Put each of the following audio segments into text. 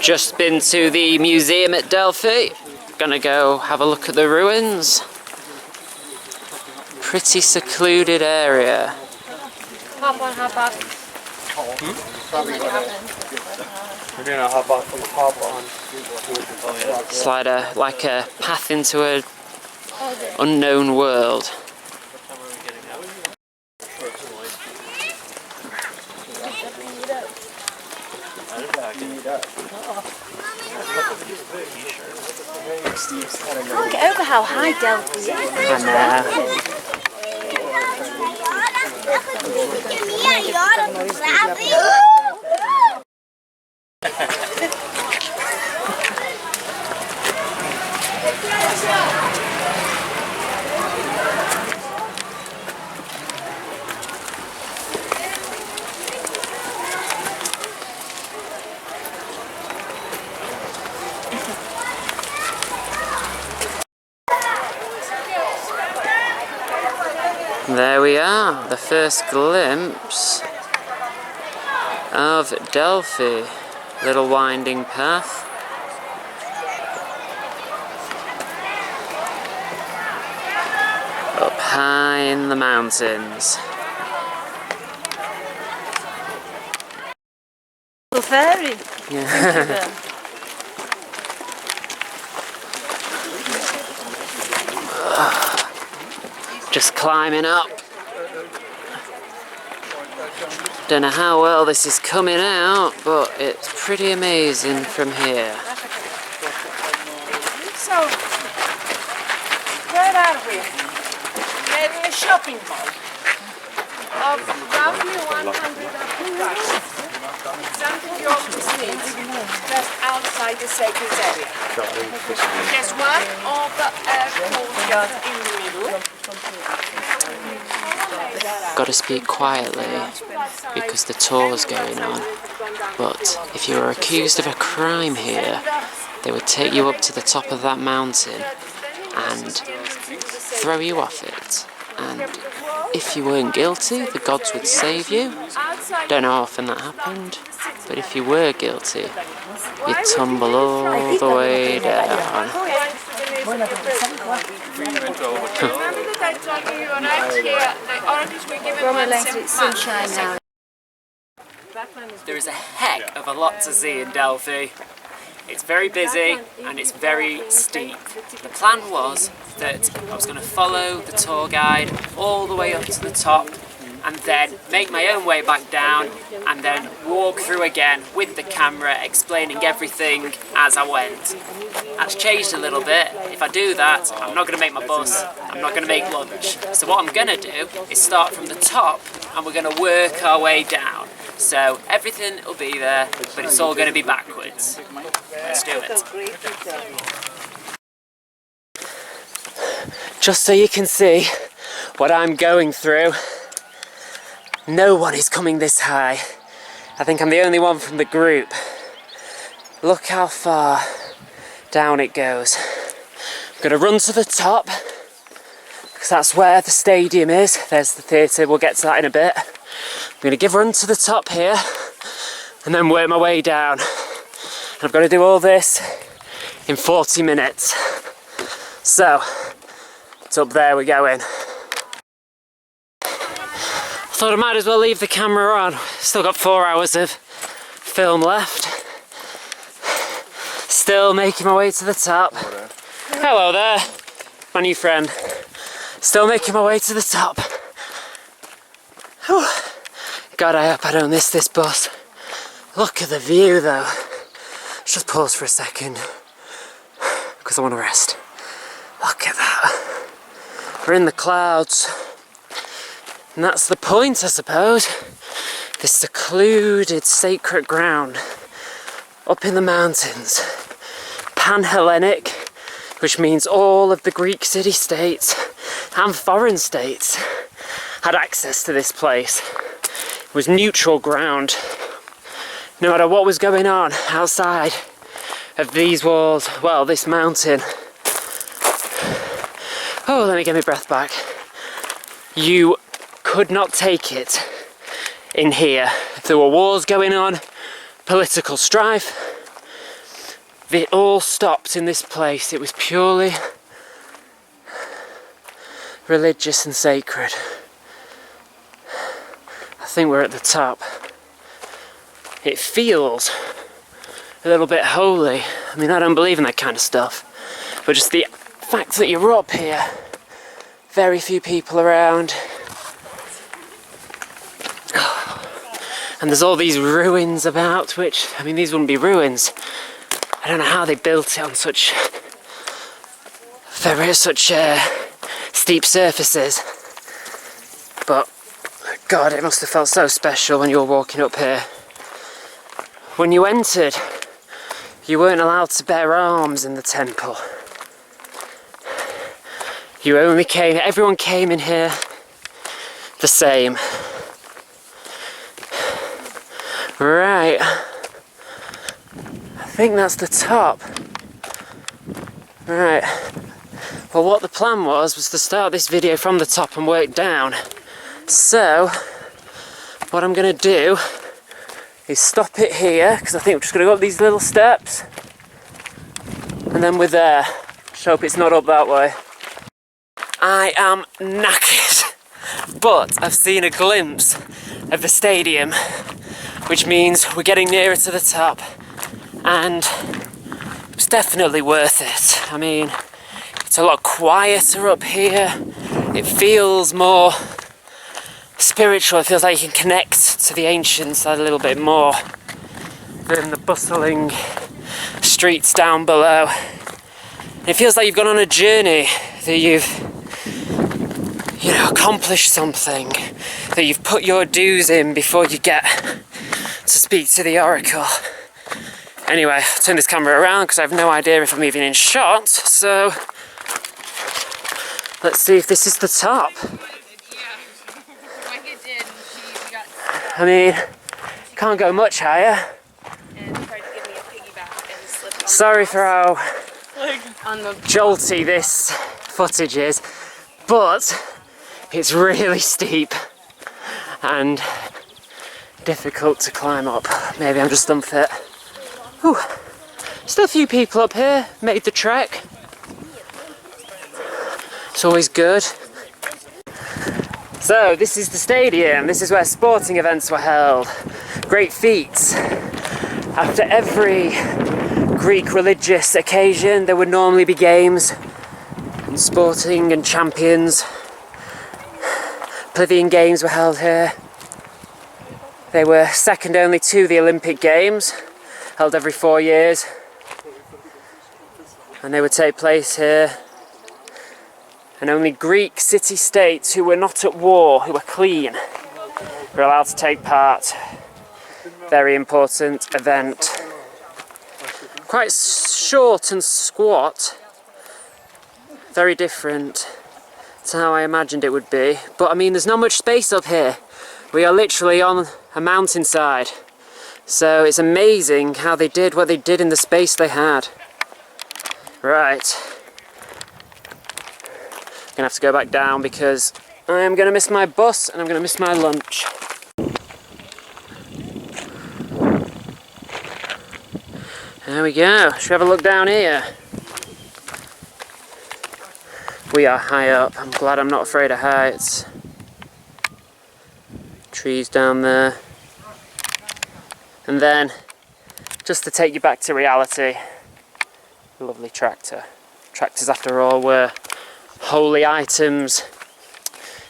Just been to the museum at Delphi. Gonna go have a look at the ruins. Pretty secluded area. Hop on, hop off. We're gonna hop off from the hop on. It's like a path into an unknown world. Can't get over how high Delphi is. I know. There we are, the first glimpse of Delphi. Little winding path. Up high in the mountains. Little fairy. Yeah. Just climbing up. Don't know how well this is coming out, but it's pretty amazing from here. So, where are we? We're in a shopping mall of roughly 100 cars. Something you often see just outside the sacred area. There's one of the courtyard in the middle. Gotta speak quietly because the tour's going on. But if you were accused of a crime here, they would take you up to the top of that mountain and throw you off it. And if you weren't guilty, the gods would save you. Don't know how often that happened, but if you were guilty, you'd tumble all the way down. Remember that I told you you arrived here, the oranges were given once a month. There is a heck of a lot to see in Delphi. It's very busy and it's very steep. The plan was that I was going to follow the tour guide all the way up to the top and then make my own way back down and then walk through again with the camera explaining everything as I went. That's changed a little bit. If I do that, I'm not going to make my bus, I'm not going to make lunch. So what I'm going to do is start from the top and we're going to work our way down. So everything will be there, but it's all going to be backwards. Let's do it. Just so you can see what I'm going through, no one is coming this high. I think I'm the only one from the group. Look how far down it goes. I'm going to run to the top, because that's where the stadium is. There's the theatre, we'll get to that in a bit. I'm going to give a run to the top here, and then work my way down. And I've got to do all this in 40 minutes. So, it's up there we're going. I thought I might as well leave the camera on. Still got 4 hours of film left. Still making my way to the top. Hello there, my new friend. Still making my way to the top. Whew. God, I hope I don't miss this bus. Look at the view though. Let's just pause for a second, because I want to rest. Look at that. We're in the clouds. And that's the point, I suppose. This secluded, sacred ground up in the mountains. Pan-Hellenic, which means all of the Greek city-states and foreign states had access to this place. It was neutral ground. No matter what was going on outside of these walls, well, this mountain. Oh, let me get my breath back. You could not take it in here. If there were wars going on, political strife, It all stopped in this place. It was purely religious and sacred. I think we're at the top. It feels a little bit holy. I mean, I don't believe in that kind of stuff, but just the fact that you're up here, very few people around, and there's all these ruins about, which, I mean, these wouldn't be ruins. I don't know how they built it on such steep surfaces, but God, it must have felt so special when you were walking up here. When you entered, you weren't allowed to bear arms in the temple. Everyone came in here the same. Right. I think that's the top. Right. Well, what the plan was to start this video from the top and work down. So, what I'm going to do is stop it here, because I think we're just going to go up these little steps. And then we're there. Just hope it's not up that way. I am knackered, but I've seen a glimpse of the stadium, which means we're getting nearer to the top, and it's definitely worth it. I mean, it's a lot quieter up here. It feels more spiritual. It feels like you can connect to the ancients a little bit more than the bustling streets down below. It feels like you've gone on a journey, that you've accomplished something, that you've put your dues in before you get to speak to the oracle. Anyway, I'll turn this camera around because I have no idea if I'm even in shot, so let's see if this is the top. I mean, can't go much higher. Sorry for how jolty this footage is, but it's really steep and difficult to climb up. Maybe I'm just unfit. Whew. Still a few people up here, made the trek. It's always good. So this is the stadium. This is where sporting events were held. Great feats. After every Greek religious occasion, there would normally be games and sporting and champions. Plebeian games were held here. They were second only to the Olympic Games, held every 4 years. And they would take place here. And only Greek city-states who were not at war, who were clean, were allowed to take part. Very important event. Quite short and squat. Very different to how I imagined it would be. But I mean, there's not much space up here. We are literally on a mountainside. So it's amazing how they did what they did in the space they had. Right. Gonna have to go back down because I am gonna miss my bus and I'm gonna miss my lunch. There we go. Should we have a look down here? We are high up. I'm glad I'm not afraid of heights. Trees down there. And then, just to take you back to reality, lovely tractor. Tractors, after all, were holy items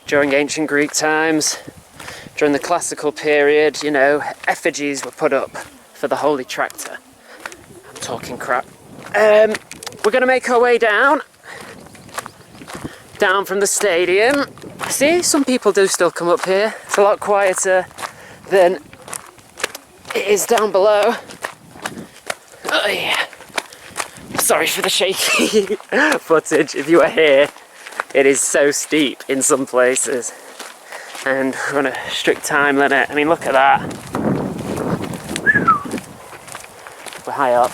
during ancient Greek times. During the classical period, effigies were put up for the holy tractor. I'm talking crap. We're going to make our way down from the stadium. See, some people do still come up here. It's a lot quieter than it is down below. Oh yeah. Sorry for the shaky footage. If you were here, it is so steep in some places. And we're on a strict time limit. I mean, look at that. We're high up.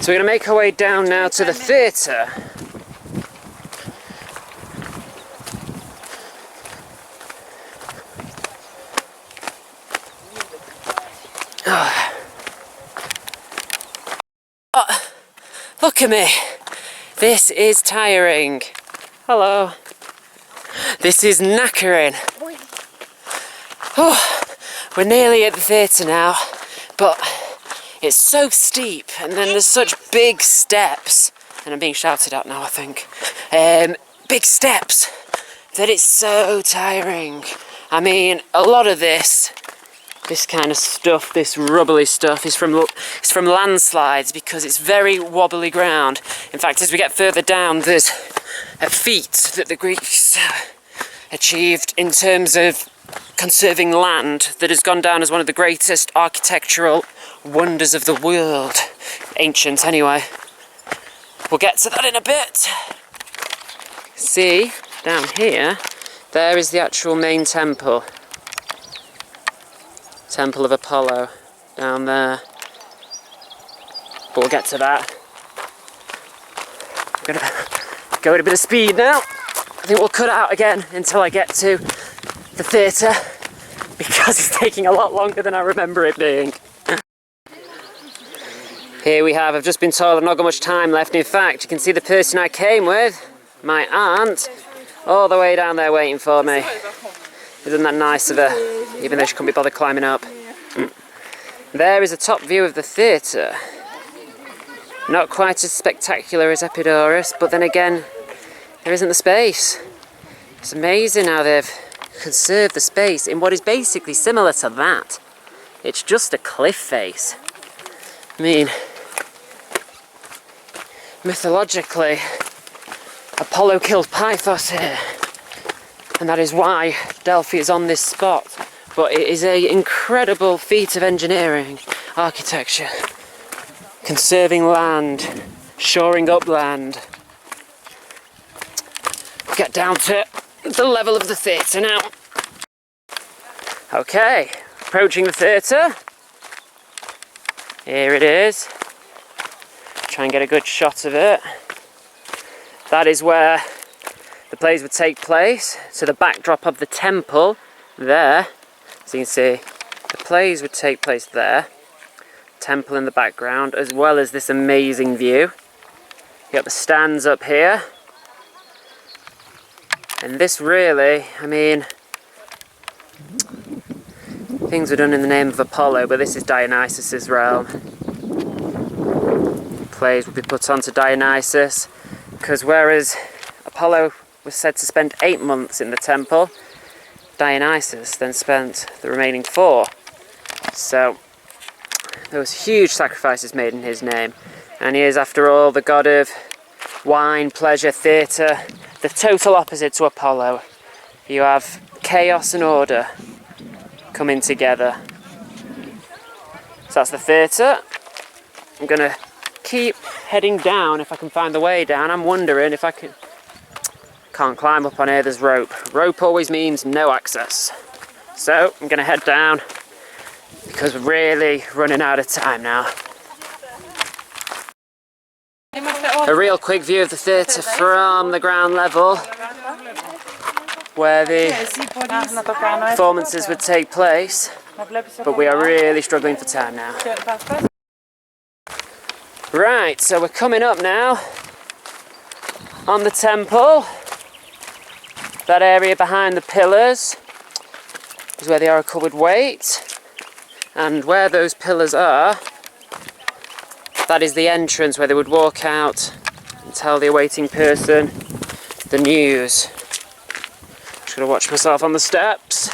So we're going to make our way down now to the theatre. Look at me. This is tiring. Hello. This is knackering. Oh, we're nearly at the theatre now, but it's so steep and then there's such big steps, and I'm being shouted at now I think, big steps, that it's so tiring. I mean, a lot of this kind of stuff, this rubbly stuff, is from landslides because it's very wobbly ground. In fact, as we get further down, there's a feat that the Greeks achieved in terms of conserving land that has gone down as one of the greatest architectural wonders of the world. Ancient, anyway. We'll get to that in a bit. See, down here, there is the actual main temple. Temple of Apollo, down there. But we'll get to that. I'm gonna go at a bit of speed now. I think we'll cut it out again until I get to the theatre, because it's taking a lot longer than I remember it being. Here we have, I've just been told I've not got much time left. In fact, you can see the person I came with, my aunt, all the way down there waiting for me. Isn't that nice of her, even though she couldn't be bothered climbing up. There is a top view of the theatre. Not quite as spectacular as Epidaurus, but then again, there isn't the space. It's amazing how they've conserved the space in what is basically similar to that. It's just a cliff face. I mean, mythologically, Apollo killed Pythos here, and that is why Delphi is on this spot. But it is an incredible feat of engineering, architecture, conserving land, shoring up land. Get down to the level of the theatre now. Okay, approaching the theatre. Here it is. Try and get a good shot of it. That is where the plays would take place. So the backdrop of the temple there. So you can see the plays would take place there. Temple in the background, as well as this amazing view. You got the stands up here. And this really, I mean, things were done in the name of Apollo, but this is Dionysus's realm. Plays would be put onto Dionysus, because whereas Apollo was said to spend 8 months in the temple, Dionysus then spent the remaining 4. So there was huge sacrifices made in his name, and he is, after all, the god of wine, pleasure, theatre, the total opposite to Apollo. You have chaos and order coming together. So that's the theatre. I'm gonna keep heading down if I can find the way down. I'm wondering if I can't climb up on here, there's rope. Rope always means no access. So I'm gonna head down because we're really running out of time now. A real quick view of the theatre from the ground level, where the performances would take place, but we are really struggling for time now. Right, so we're coming up now on the temple. That area behind the pillars is where the oracle would wait, and where those pillars are, that is the entrance where they would walk out and tell the awaiting person the news. Just gotta watch myself on the steps.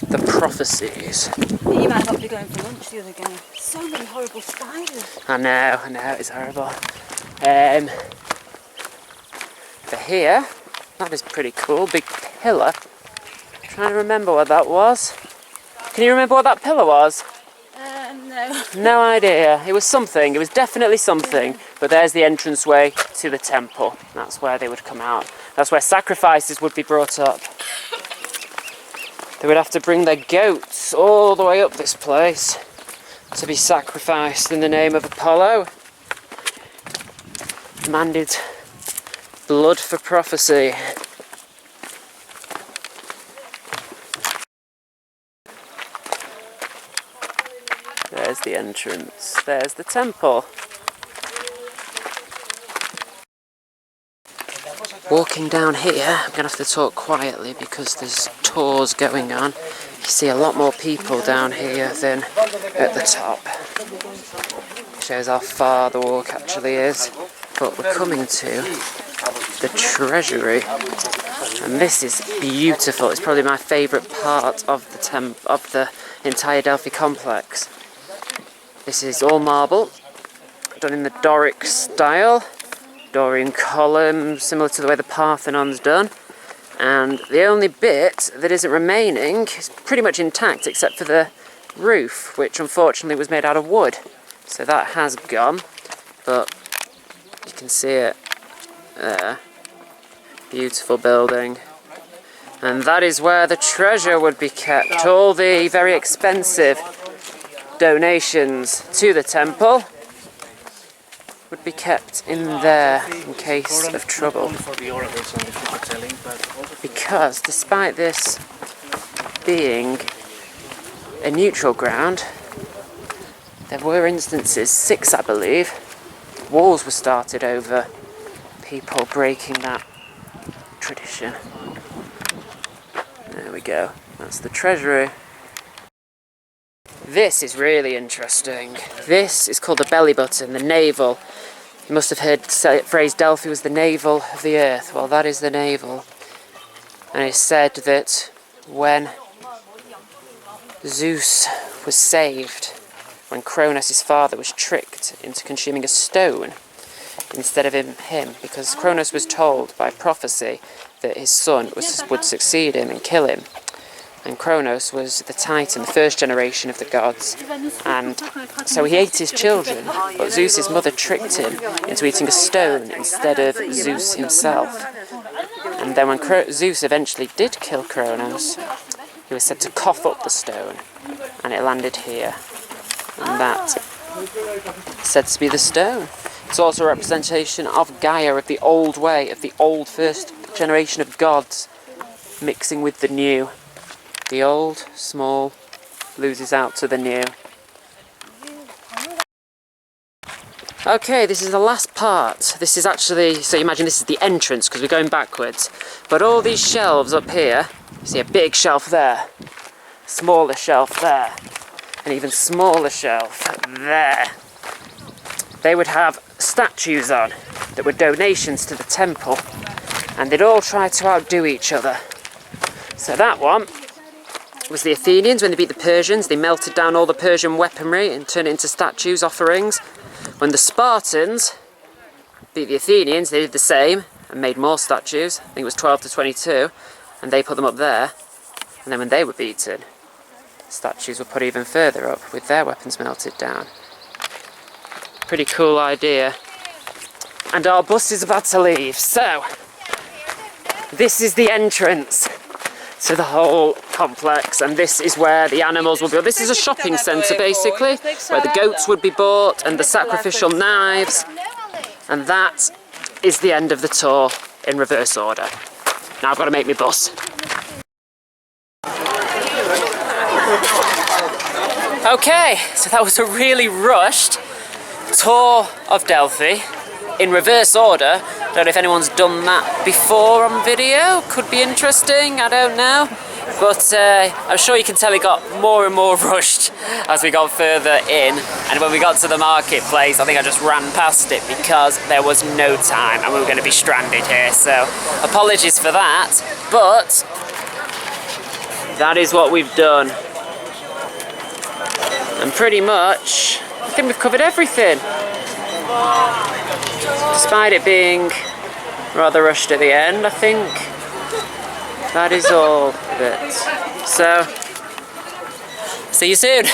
The prophecies. You might not be going for lunch the other day. So many horrible spiders. I know, it's horrible. For here, that is pretty cool, big pillar. I'm trying to remember what that was. Can you remember what that pillar was? No. No idea. It was something. It was definitely something. But there's the entranceway to the temple. That's where they would come out. That's where sacrifices would be brought up. They would have to bring their goats all the way up this place to be sacrificed in the name of Apollo. Demanded blood for prophecy. There's the entrance. There's the temple. Walking down here, I'm going to have to talk quietly because there's tours going on. You see a lot more people down here than at the top. Shows how far the walk actually is. But we're coming to the treasury. And this is beautiful. It's probably my favourite part of the entire Delphi complex. This is all marble, done in the Doric style. Dorian columns, similar to the way the Parthenon's done. And the only bit that isn't remaining is pretty much intact except for the roof, which unfortunately was made out of wood. So that has gone, but you can see it there. Beautiful building. And that is where the treasure would be kept. All the very expensive donations to the temple would be kept in there in case of trouble. Because despite this being a neutral ground, there were instances, 6 I believe, wars were started over people breaking that tradition. There we go, that's the treasury. This is really interesting. This is called the belly button, the navel. You must have heard the phrase Delphi was the navel of the earth. Well, that is the navel. And it's said that when Zeus was saved, when Kronos, his father, was tricked into consuming a stone instead of him, because Kronos was told by prophecy that his son would succeed him and kill him. And Kronos was the Titan, the first generation of the gods, and so he ate his children, but Zeus's mother tricked him into eating a stone instead of Zeus himself. And then when Zeus eventually did kill Kronos, he was said to cough up the stone, and it landed here. And that is said to be the stone. It's also a representation of Gaia, of the old way, of the old first generation of gods, mixing with the new. The old, small, loses out to the new. Okay, this is the last part. This is actually, so you imagine this is the entrance because we're going backwards. But all these shelves up here, you see a big shelf there, smaller shelf there, an even smaller shelf there. They would have statues on that were donations to the temple, and they'd all try to outdo each other. So that one was the Athenians. When they beat the Persians, they melted down all the Persian weaponry and turned it into statues, offerings. When the Spartans beat the Athenians, they did the same and made more statues. I think it was 12 to 22, and they put them up there. And then when they were beaten, statues were put even further up with their weapons melted down. Pretty cool idea. And our bus is about to leave, so this is the entrance to the whole complex, and this is where the animals will be. This is a shopping centre basically, where the goats would be bought and the sacrificial knives, and that is the end of the tour in reverse order. Now I've got to make my bus. Okay, so that was a really rushed tour of Delphi in reverse order. Don't know if anyone's done that before on video. Could be interesting, I don't know. But I'm sure you can tell it got more and more rushed as we got further in. And when we got to the marketplace, I think I just ran past it because there was no time and we were going to be stranded here. So apologies for that. But that is what we've done. And pretty much, I think we've covered everything. Despite it being rather rushed at the end, I think that is all of it. So, see you soon.